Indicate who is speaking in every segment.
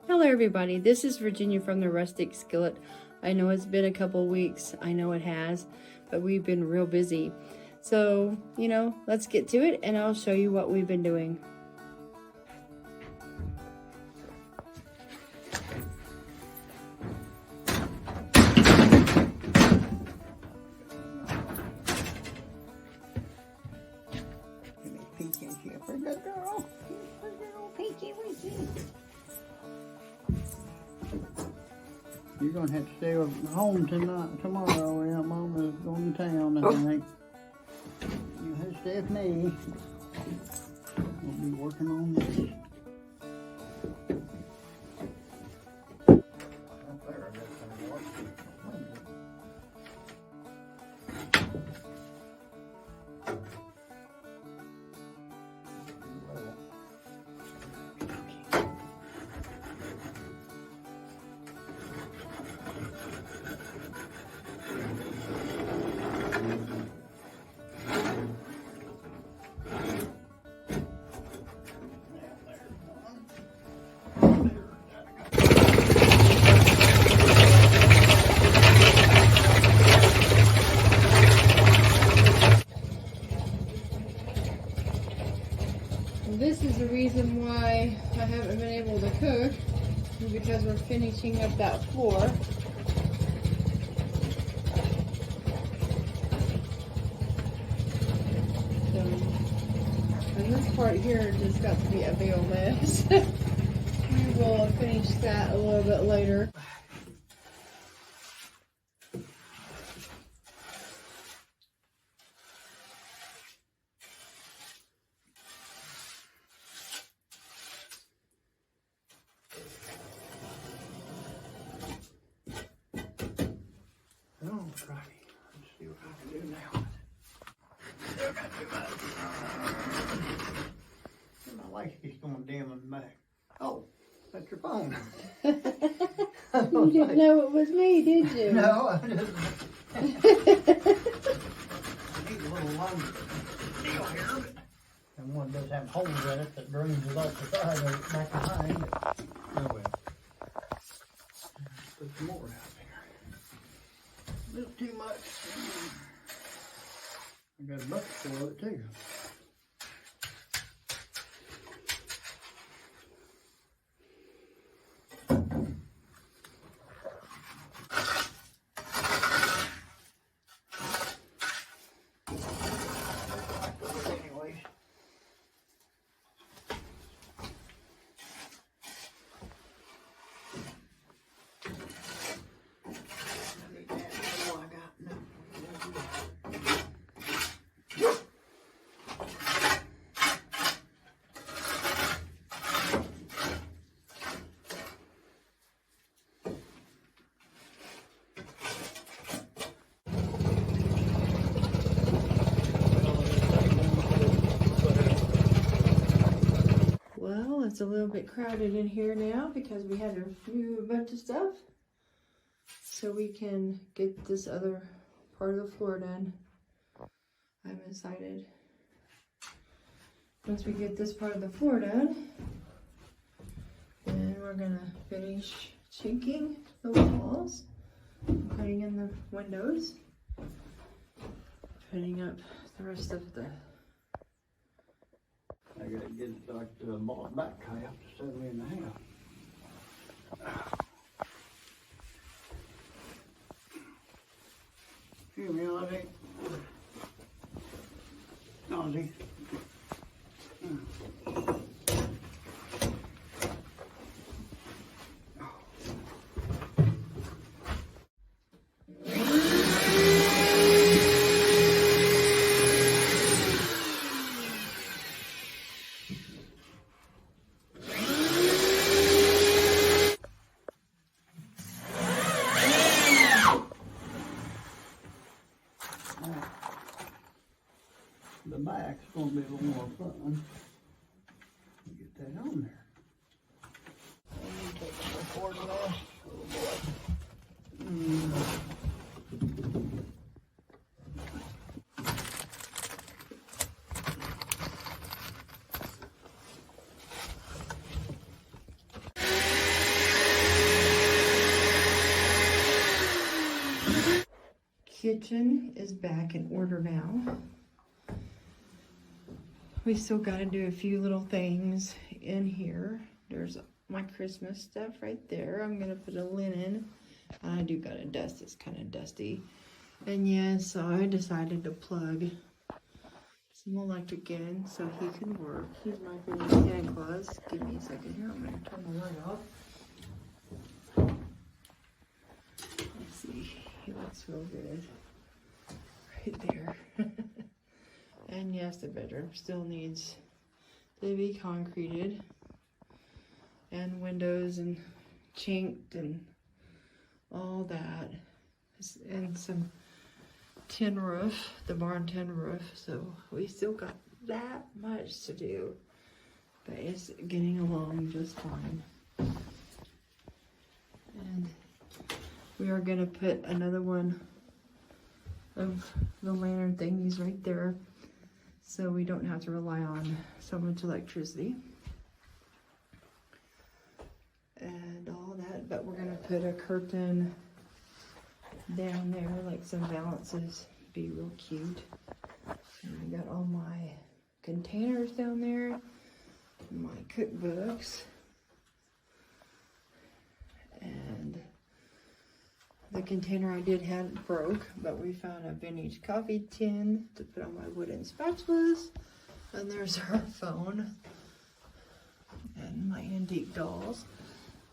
Speaker 1: Hello everybody, this is Virginia from the Rustic Skillet. I know it's been a couple weeks, I know it has, but we've been real busy. So, let's get to it and I'll show you what we've been doing.
Speaker 2: You're gonna have to stay home tonight, tomorrow. Yeah, Mama's going to town, I think. You have to stay with me. We'll be working on this.
Speaker 1: This is the reason why I haven't been able to cook, because we're finishing up that floor. And this part here just got to be a real mess. We will finish that a little bit later.
Speaker 2: Let's see what I can do now. Still got too much. My light is going dim in the back. Oh, that's your phone.
Speaker 1: You didn't know it was me, did you?
Speaker 2: No, I didn't. I need a little longer deal here, and one does have holes in it that brings it off the side of it back behind. Oh well. Put some more out there. A little too much. I got a bucket full of it too.
Speaker 1: Well, it's a little bit crowded in here now because we had to move a bunch of stuff so we can get this other part of the floor done. I'm excited. Once we get this part of the floor done, then we're gonna finish chinking the walls, putting in the windows, putting up the rest of the
Speaker 2: I gotta get it like the bought back half to 7.5. Excuse me, Ozzy. Ozzy. The back's going to be a little more fun. Get that on there. Take the cord off. Oh boy.
Speaker 1: kitchen is back in order now. We still got to do a few little things in here. There's my Christmas stuff right there. I'm going to put a linen. I do got to dust. It's kind of dusty. And yes, I decided to plug some electric in so he can work. He's my favorite Santa Claus. Give me a second here. I'm going to turn the light off. Let's see. He looks real good. Right there. And yes, the bedroom still needs to be concreted. And windows and chinked and all that. And some tin roof, the barn tin roof. So we still got that much to do. But it's getting along just fine. And we are going to put another one of the lantern thingies right there. So we don't have to rely on so much electricity. And all that. But we're going to put a curtain down there, like some valances, be real cute. And I got all my containers down there, my cookbooks, and the container I did have broke, but we found a vintage coffee tin to put on my wooden spatulas. And there's our phone and my antique dolls,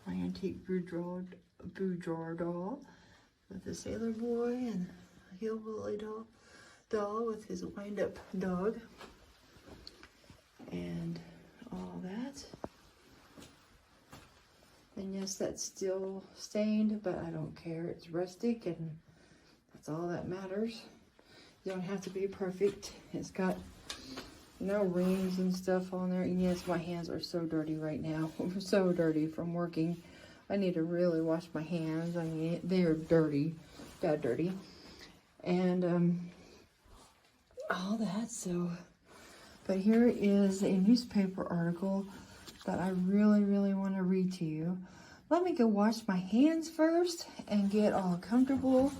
Speaker 1: my antique boudoir doll with the sailor boy and a hillbilly doll with his wind-up dog, and all that. And yes, that's still stained, but I don't care. It's rustic, and that's all that matters. You don't have to be perfect. It's got no rings and stuff on there. And yes, my hands are so dirty right now. I'm so dirty from working. I need to really wash my hands. I mean, they're dirty, that dirty. And all that, so. But here is a newspaper article that I really, really want to read to you. Let me go wash my hands first and get all comfortable.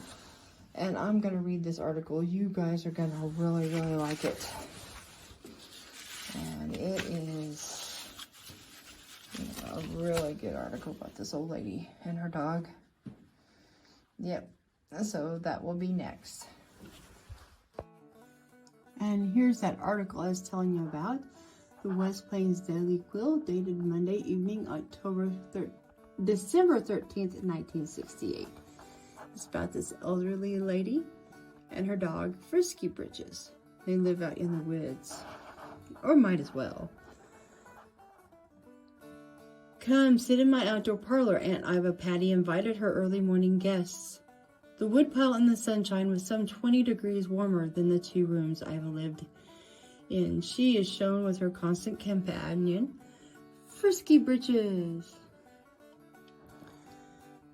Speaker 1: And I'm going to read this article. You guys are going to really, really like it. And it is a really good article about this old lady and her dog. Yep. So that will be next. And here's that article I was telling you about. The West Plains Daily Quill, dated Monday evening, December 13th, 1968. It's about this elderly lady and her dog, Frisky Britches. They live out in the woods, or might as well. Come sit in my outdoor parlor, Aunt Iva Patty invited her early morning guests. The woodpile in the sunshine was some 20 degrees warmer than the 2 rooms Iva lived in. She is shown with her constant companion, Frisky Britches.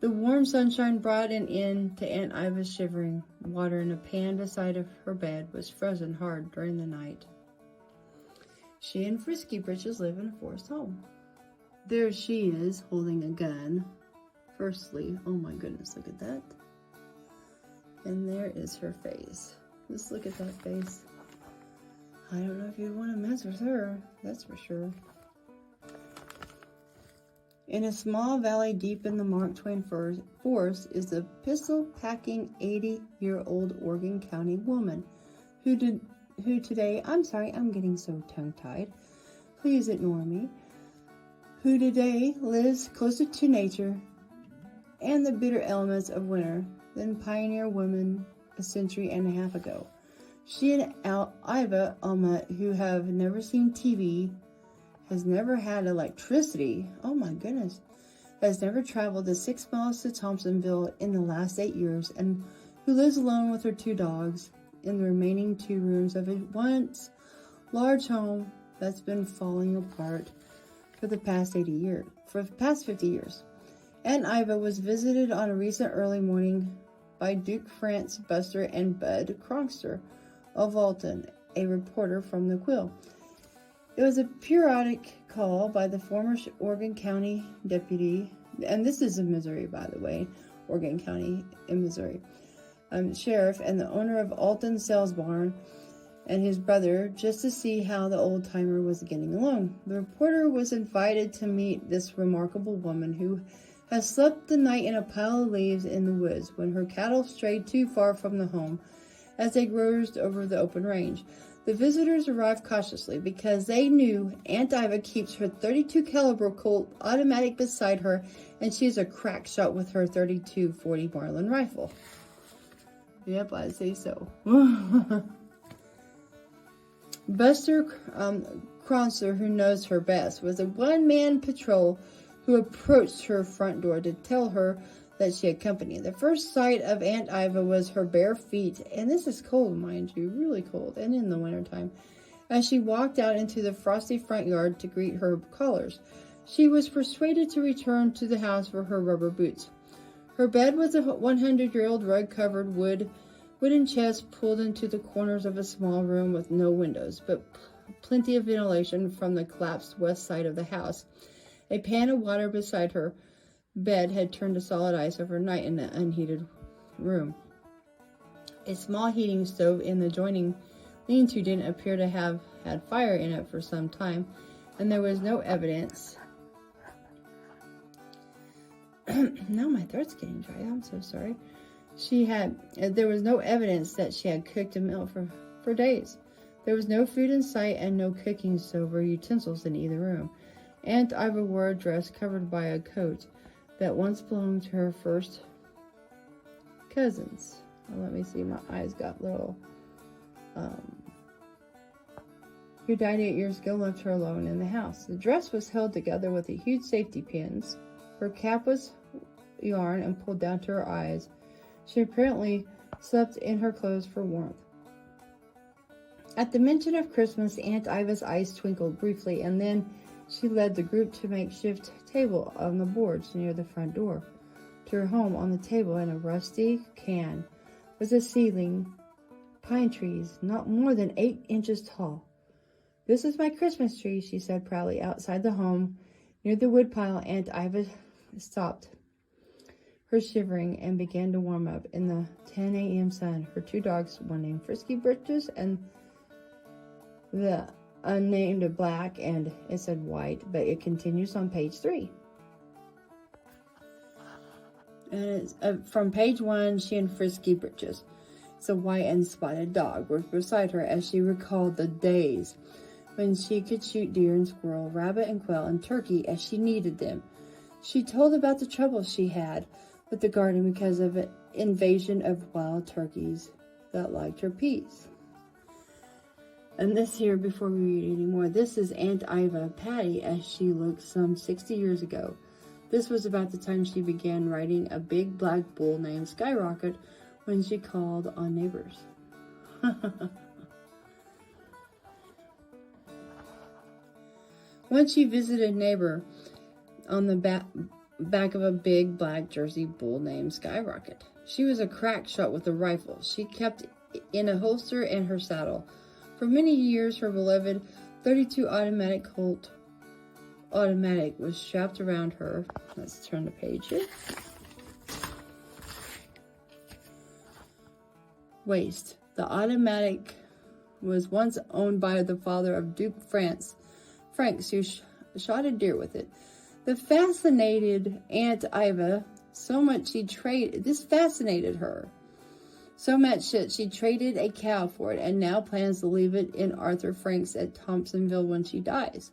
Speaker 1: The warm sunshine brought an end to Aunt Iva's shivering. Water in a pan beside her bed was frozen hard during the night. She and Frisky Britches live in a forest home. There she is, holding a gun. Firstly, oh my goodness, look at that. And there is her face. Just look at that face. I don't know if you'd want to mess with her, that's for sure. In a small valley deep in the Mark Twain forest is the pistol-packing 80-year-old Oregon County woman who today, I'm sorry, I'm getting so tongue-tied. Please ignore me. Who today lives closer to nature and the bitter elements of winter than pioneer women a century and a half ago. She and Iva Alma, who have never seen TV, has never had electricity, oh my goodness, has never traveled the 6 miles to Thompsonville in the last 8 years, and who lives alone with her 2 dogs in the remaining 2 rooms of a once large home that's been falling apart for the past 50 years. Aunt Iva was visited on a recent early morning by Duke France Buster and Bud Cronkster of Alton, a reporter from the Quill. It was a periodic call by the former Oregon County deputy, and this is in Missouri, by the way, Oregon County in Missouri, sheriff and the owner of Alton Sales Barn and his brother just to see how the old-timer was getting along. The reporter was invited to meet this remarkable woman who had slept the night in a pile of leaves in the woods when her cattle strayed too far from the home as they grazed over the open range. The visitors arrived cautiously because they knew Aunt Iva keeps her .32 caliber Colt automatic beside her, and she's a crack shot with her .32 40 Marlin rifle. Yep, I say so. Buster Cronser, who knows her best, was a one-man patrol who approached her front door to tell her that she had company. The first sight of Aunt Iva was her bare feet, and this is cold, mind you, really cold, and in the wintertime, as she walked out into the frosty front yard to greet her callers. She was persuaded to return to the house for her rubber boots. Her bed was a 100-year-old rug-covered wooden chest pulled into the corners of a small room with no windows, but plenty of ventilation from the collapsed west side of the house. A pan of water beside her bed had turned to solid ice overnight in the unheated room. A small heating stove in the adjoining lean-to didn't appear to have had fire in it for some time, and there was no evidence. Now my throat's getting dry. I'm so sorry. There was no evidence that she had cooked a meal for days. There was no food in sight and no cooking stove or utensils in either room. Aunt Iva wore a dress covered by a coat that once belonged to her first cousins. Oh, let me see, my eyes got little. Who died 8 years ago, left her alone in the house. The dress was held together with a huge safety pins. Her cap was yarn and pulled down to her eyes. She apparently slept in her clothes for warmth. At the mention of Christmas, Aunt Iva's eyes twinkled briefly, and then she led the group to a makeshift table on the boards near the front door. To her home, on the table in a rusty can, was a seedling pine trees not more than 8 inches tall. "This is my Christmas tree," she said proudly. Outside the home, near the woodpile, Aunt Iva stopped her shivering and began to warm up in the 10 a.m. sun. Her 2 dogs, one named Frisky Britches and the unnamed Black, and it said white, but it continues on page 3. And it's from page 1, she and Frisky Britches. It's a white and spotted dog was beside her as she recalled the days when she could shoot deer and squirrel, rabbit and quail, and turkey as she needed them. She told about the trouble she had with the garden because of an invasion of wild turkeys that liked her peas. And this here, before we read anymore, this is Aunt Iva Patty as she looked some 60 years ago. This was about the time she began riding a big black bull named Skyrocket when she called on neighbors. Once she visited a neighbor on the back of a big black Jersey bull named Skyrocket. She was a crack shot with a rifle she kept in a holster in her saddle. For many years, her beloved .32 automatic Colt automatic was strapped around her. Let's turn the page here. Waist. The automatic was once owned by the father of Duke Franks, who shot a deer with it. This fascinated Aunt Iva so much this fascinated her so much that she traded a cow for it and now plans to leave it in Arthur Franks at Thompsonville when she dies.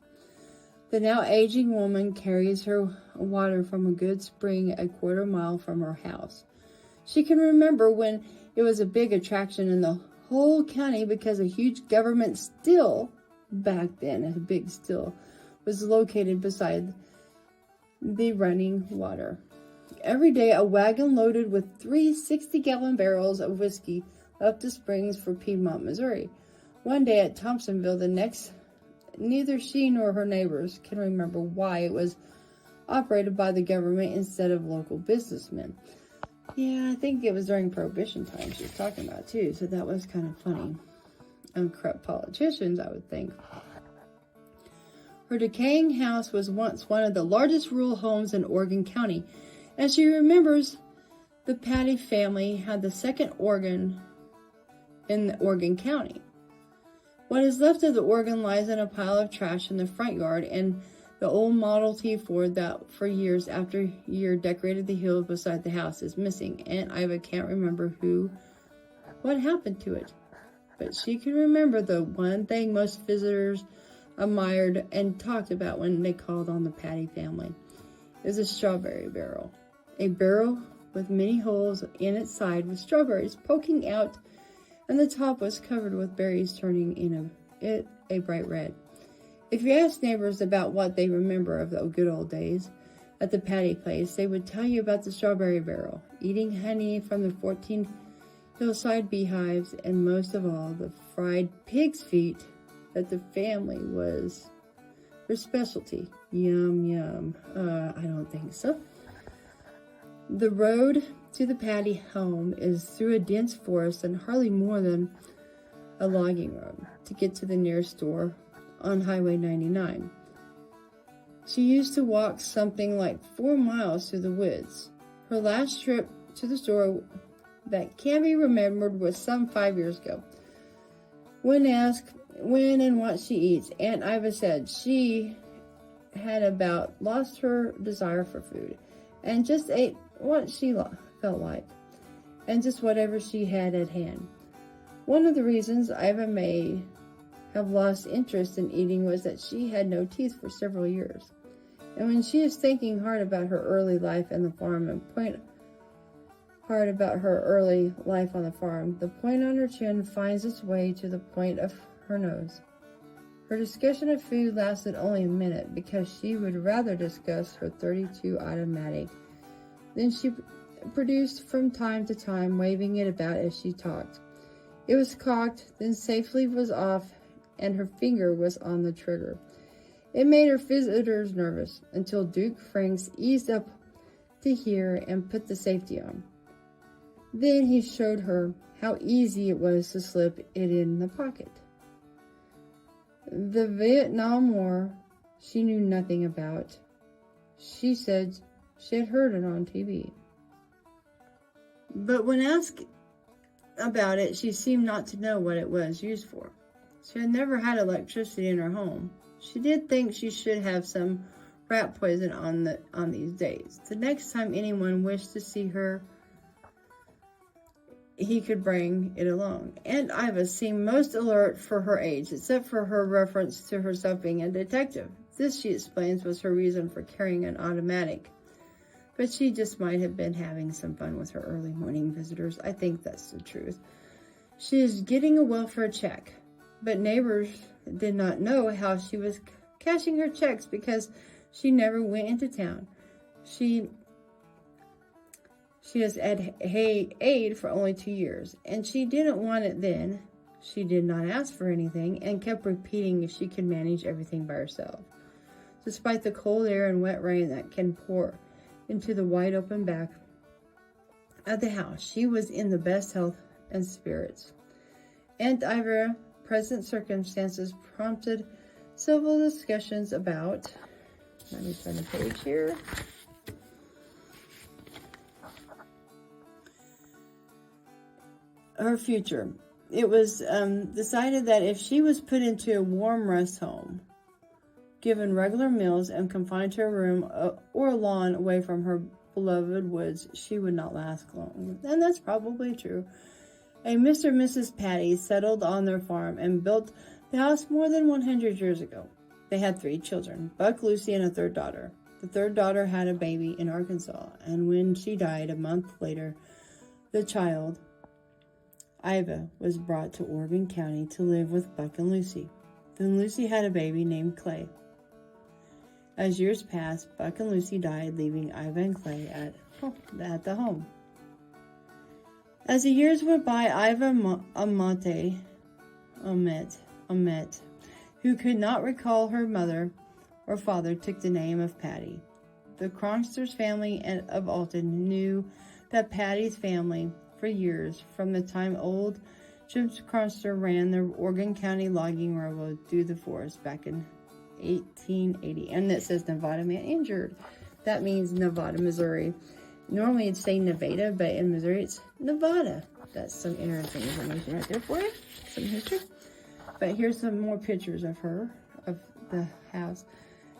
Speaker 1: The now aging woman carries her water from a good spring a quarter mile from her house. She can remember when it was a big attraction in the whole county because a huge government still, back then, a big still, was located beside the running water. Every day, a wagon loaded with 3 60-gallon barrels of whiskey left the springs for Piedmont, Missouri. One day at Thompsonville, the next, neither she nor her neighbors can remember why it was operated by the government instead of local businessmen. Yeah, I think it was during Prohibition time she was talking about, too, so that was kind of funny. And corrupt politicians, I would think. Her decaying house was once one of the largest rural homes in Oregon County, and she remembers The Patty family had the second organ in Oregon County. What is left of the organ lies in a pile of trash in the front yard, and the old Model T Ford that for years after year decorated the hill beside the house is missing. Aunt Iva can't remember what happened to it, but she can remember the one thing most visitors admired and talked about when they called on the Patty family. It was a strawberry barrel. A barrel with many holes in its side with strawberries poking out, and the top was covered with berries turning a bright red. If you ask neighbors about what they remember of the good old days at the Patty place, they would tell you about the strawberry barrel, eating honey from the 14 hillside beehives, and most of all, the fried pig's feet that the family was their specialty. Yum, yum. I don't think so. The road to the Patty home is through a dense forest and hardly more than a logging road to get to the nearest store on Highway 99. She used to walk something like 4 miles through the woods. Her last trip to the store that can be remembered was some 5 years ago. When asked when and what she eats, Aunt Iva said she had about lost her desire for food and just ate what she felt like, and just whatever she had at hand. One of the reasons Iva may have lost interest in eating was that she had no teeth for several years. And when she is thinking hard about her early life on the farm, the point on her chin finds its way to the point of her nose. Her discussion of food lasted only a minute because she would rather discuss her .32 automatic. Then she produced from time to time, waving it about as she talked. It was cocked, then safely was off, and her finger was on the trigger. It made her visitors nervous until Duke Franks eased up to hear and put the safety on. Then he showed her how easy it was to slip it in the pocket. The Vietnam War she knew nothing about. She said she had heard it on TV. But when asked about it, she seemed not to know what it was used for. She had never had electricity in her home. She did think she should have some rat poison on these days. The next time anyone wished to see her, he could bring it along. Aunt Iva seemed most alert for her age, except for her reference to herself being a detective. This, she explains, was her reason for carrying an automatic. But she just might have been having some fun with her early morning visitors. I think that's the truth. She is getting a welfare check, but neighbors did not know how she was cashing her checks because she never went into town. She has had aid for only 2 years, and she didn't want it then. She did not ask for anything and kept repeating she could manage everything by herself. Despite the cold air and wet rain that can pour into the wide open back of the house, she was in the best health and spirits. Aunt Iva's present circumstances prompted several discussions about, let me turn the page here, her future. It was decided that if she was put into a warm rest home, given regular meals, and confined to a room or lawn away from her beloved woods, she would not last long. And that's probably true. A Mr. and Mrs. Patty settled on their farm and built the house more than 100 years ago. They had 3 children, Buck, Lucy, and a third daughter. The third daughter had a baby in Arkansas, and when she died a month later, the child, Iva, was brought to Oregon County to live with Buck and Lucy. Then Lucy had a baby named Clay. As years passed, Buck and Lucy died, leaving Iva and Clay at the home. As the years went by, Iva Amet, who could not recall her mother or father, took the name of Patty. The Cronsters family of Alton knew that Patty's family for years, from the time old Jim Cronster ran the Oregon County logging railroad through the forest back in 1880. And it says Nevada man injured. That means Nevada, Missouri. Normally it'd say Nevada, but in Missouri it's Nevada. That's some interesting information right there for you. Some history. But here's some more pictures of her, of the house.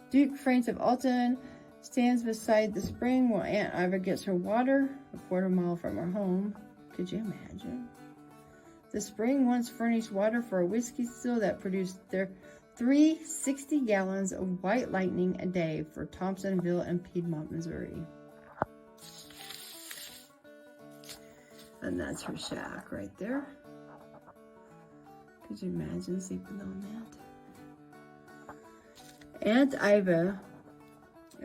Speaker 1: Duke France of Alton stands beside the spring while Aunt Iva gets her water a quarter-mile from her home. Could you imagine? The spring once furnished water for a whiskey still that produced their 360 gallons of white lightning a day for Thompsonville and Piedmont, Missouri. And that's her shack right there. Could you imagine sleeping on that? Aunt Iva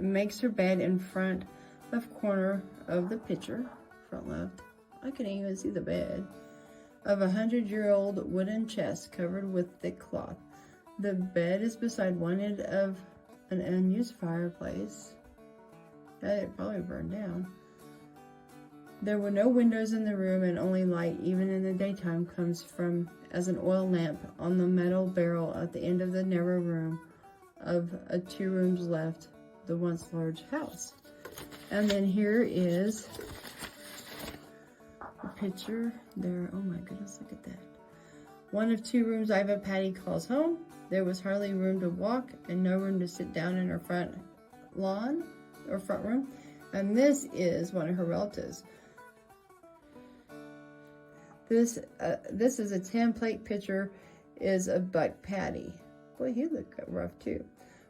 Speaker 1: makes her bed in front left corner of the picture, front left. I can even see the bed. Of a 100-year-old wooden chest covered with thick cloth. The bed is beside one end of an unused fireplace. It probably burned down. There were no windows in the room, and only light, even in the daytime, comes from as an oil lamp on the metal barrel at the end of the narrow room of a 2 rooms left, the once large house. And then here is a picture there. Oh my goodness, look at that. One of 2 rooms Iva Patty calls home. There was hardly room to walk and no room to sit down in her front lawn or front room. And this is one of her relatives. This is a template picture is of Buck Patty. Boy, he looked rough too.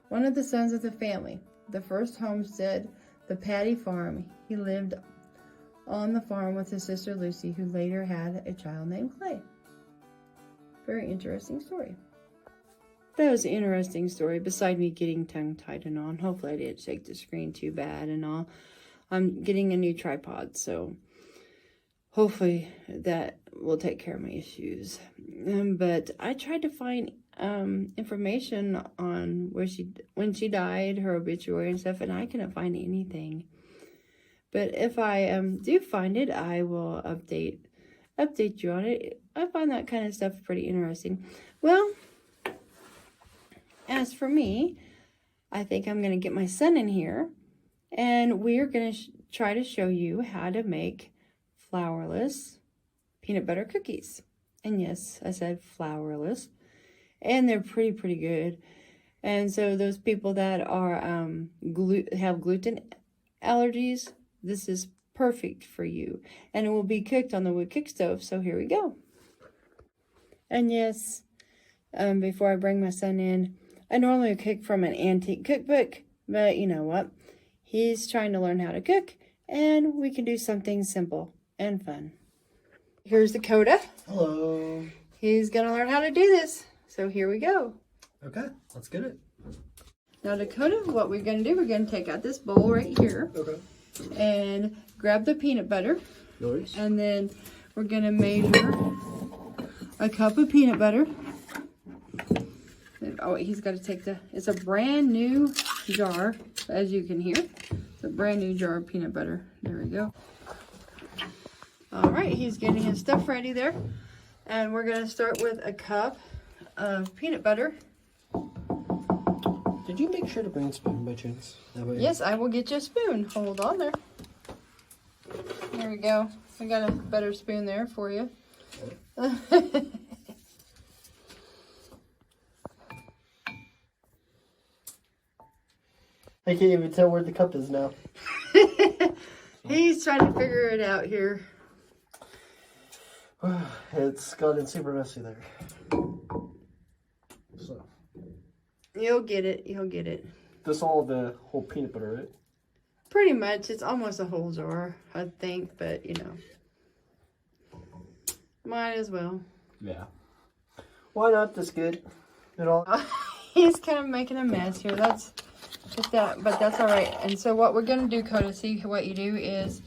Speaker 1: One of the sons of the family. The first homestead, the Patty farm. He lived on the farm with his sister Lucy, who later had a child named Clay. Very interesting story. That was an interesting story, beside me getting tongue-tied and all. Hopefully I didn't shake the screen too bad and all. I'm getting a new tripod, so hopefully that will take care of my issues. But I tried to find information on when she died, her obituary and stuff, and I couldn't find anything. But if I do find it, I will update you on it. I find that kind of stuff pretty interesting. Well, as for me, I think I'm going to get my son in here, and we're going to try to show you how to make flourless peanut butter cookies. And yes, I said flourless, and they're pretty good. And so those people that are have gluten allergies, this is perfect for you. And it will be cooked on the wood cook stove. So here we go. And yes, before I bring my son in, I normally cook from an antique cookbook, but you know what? He's trying to learn how to cook, and we can do something simple and fun. Here's Dakota.
Speaker 3: Hello.
Speaker 1: He's gonna learn how to do this. So here we go.
Speaker 3: Okay, let's get it.
Speaker 1: Now Dakota, what we're gonna do, we're gonna take out this bowl right here.
Speaker 3: Okay.
Speaker 1: And grab the peanut butter.
Speaker 3: Nice.
Speaker 1: And then we're gonna measure a cup of peanut butter. Oh, he's got to take it's a brand new jar, as you can hear. It's a brand new jar of peanut butter. There we go. All right, he's getting his stuff ready there. And we're gonna start with a cup of peanut butter.
Speaker 3: Did you make sure to bring a spoon by chance?
Speaker 1: Yes, I will get you a spoon. Hold on there. There we go. I got a better spoon there for you.
Speaker 3: I can't even tell where the cup is now.
Speaker 1: He's trying to figure it out here.
Speaker 3: It's gotten super messy there. So.
Speaker 1: You'll get it. You'll get it.
Speaker 3: This all the whole peanut butter, right?
Speaker 1: Pretty much. It's almost a whole jar, I think. But, you know. Might as well.
Speaker 3: Yeah. Why not? That's good. It all.
Speaker 1: He's kind of making a mess here. But that's all right. And so what we're going to do, Coda, see what you do is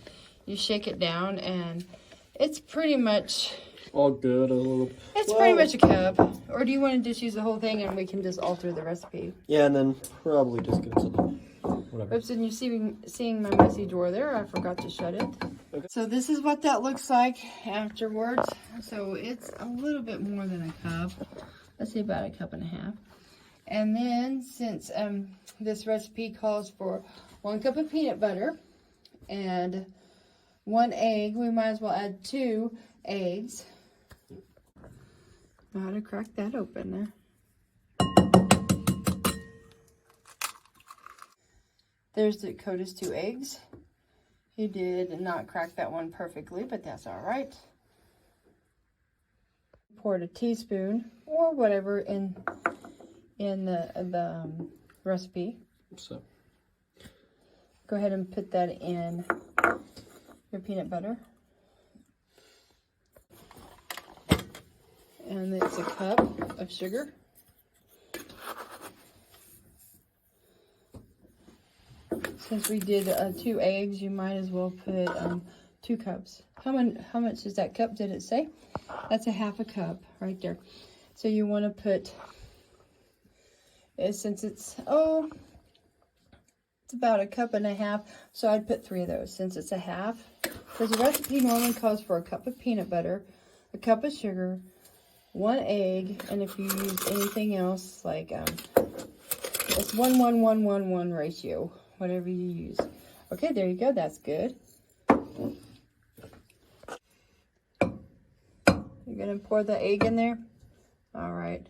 Speaker 1: you shake it down, and it's pretty much
Speaker 3: all good.
Speaker 1: It's pretty much a cup. Or do you want to just use the whole thing and we can just alter the recipe?
Speaker 3: Yeah, and then probably just get something. Whatever.
Speaker 1: Oops, and you're seeing my messy drawer there. I forgot to shut it. Okay. So this is what that looks like afterwards. So it's a little bit more than a cup. Let's say about a cup and a half. And then since this recipe calls for 1 cup of peanut butter and 1 egg. We might as well add 2 eggs. Know how to crack that open there. There's Dakota's 2 eggs. He did not crack that one perfectly, but that's all right. Poured a teaspoon or whatever in the recipe.
Speaker 3: So
Speaker 1: Go ahead and put that in your peanut butter. And it's a cup of sugar. Since we did 2 eggs, you might as well put 2 cups. How much is that cup? Did it say? That's a half a cup right there. So you want to put, since it's about 1.5 cups, so I'd put 3 of those since it's a half. Because the recipe normally calls for a cup of peanut butter, a cup of sugar, 1 egg, and if you use anything else, like it's 1:1:1:1:1 ratio, whatever you use. Okay, there you go. That's good. You're gonna pour the egg in there. All right.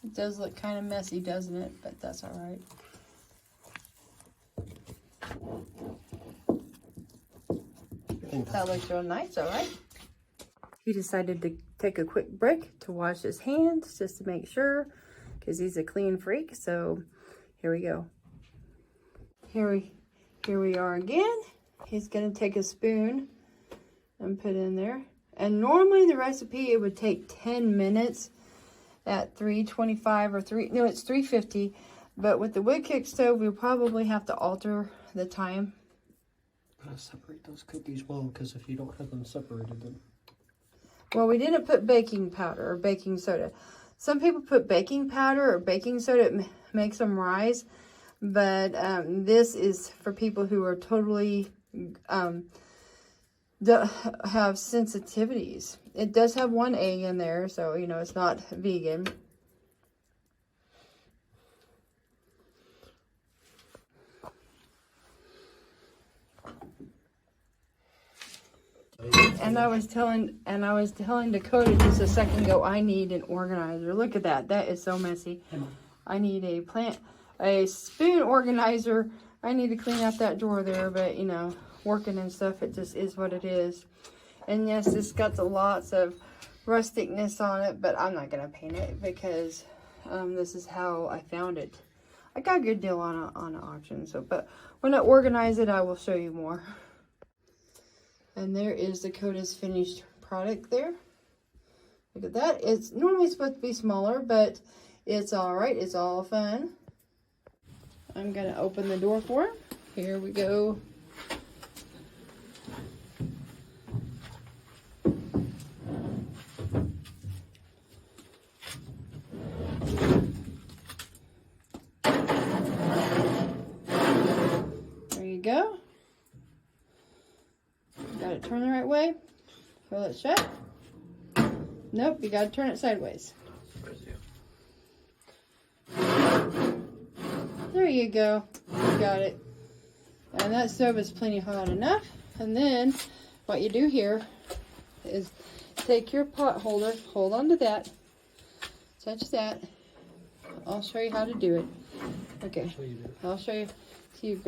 Speaker 1: It does look kind of messy, doesn't it? But that's all right. That looks real nice, all right. He decided to take a quick break to wash his hands just to make sure, because he's a clean freak. So here we go. Here we are again. He's gonna take a spoon and put in there. And normally the recipe, it would take 10 minutes at 325 or it's 350. But with the wood cook stove, we'll probably have to alter the time.
Speaker 3: gotta separate those cookies well, because if you don't have them separated, then
Speaker 1: Well, we didn't put baking powder or baking soda. Some people put baking powder or baking soda. It makes them rise. But this is for people who are totally have sensitivities. It does have 1 egg in there, so, you know, it's not vegan. And I was telling Dakota just a second ago, I need an organizer. Look at that. That is so messy. I need a spoon organizer. I need to clean out that drawer there, but you know, working and stuff, it just is what it is. And yes, it's got lots of rusticness on it, but I'm not gonna paint it because this is how I found it. I got a good deal on an auction. So, but when I organize it, I will show you more. And there is Dakota's finished product there. Look at that. It's normally supposed to be smaller, but it's all right. It's all fun. I'm gonna open the door for him. Here we go. There you go. Got it turned the right way. Pull it shut. Nope, you gotta turn it sideways. There you go. You got it. And that stove is plenty hot enough. And then what you do here is take your pot holder, hold on to that, touch that. I'll show you how to do it. Okay, I'll show you. So you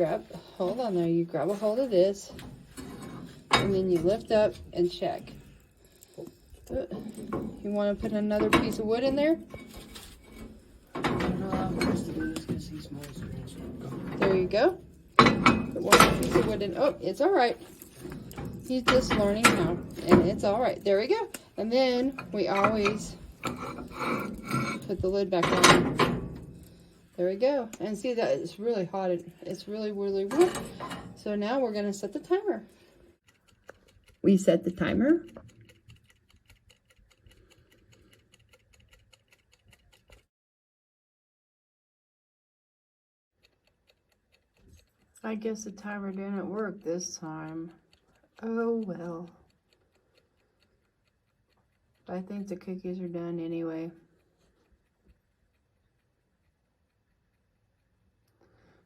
Speaker 1: hold on there, you grab a hold of this, and then you lift up and check. You want to put another piece of wood in there? There you go. Put one more piece of wood in. Oh, it's all right. He's just learning how, and it's all right. There we go. And then we always put the lid back on. There we go. And see that it's really hot. It's really, really warm. So now we're going to set the timer. We set the timer. I guess the timer didn't work this time. Oh well. I think the cookies are done anyway.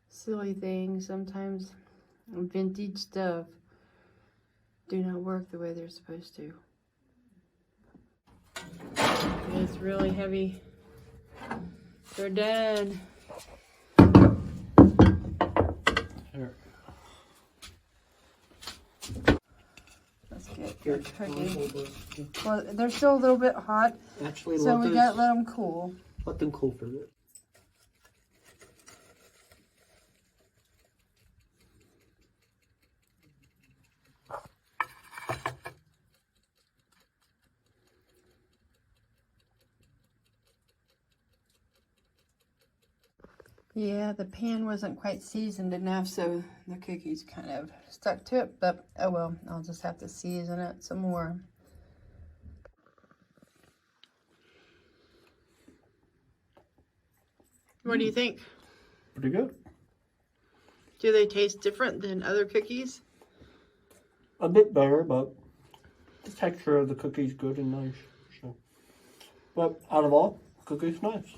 Speaker 1: Silly thing, sometimes vintage stuff do not work the way they're supposed to. It's really heavy. They're done.
Speaker 3: Here.
Speaker 1: Let's get
Speaker 3: Here,
Speaker 1: our cookie.
Speaker 3: hold those.
Speaker 1: Well, they're still a little bit hot,
Speaker 3: Actually,
Speaker 1: so we gotta let
Speaker 3: let
Speaker 1: them cool.
Speaker 3: them cool for a bit.
Speaker 1: Yeah, the pan wasn't quite seasoned enough, so the cookies kind of stuck to it, but oh well, I'll just have to season it some more. What do you think?
Speaker 3: Pretty good.
Speaker 1: Do they taste different than other cookies?
Speaker 3: A bit better, but the texture of the cookie's good and nice. So, but out of all, cookie's nice.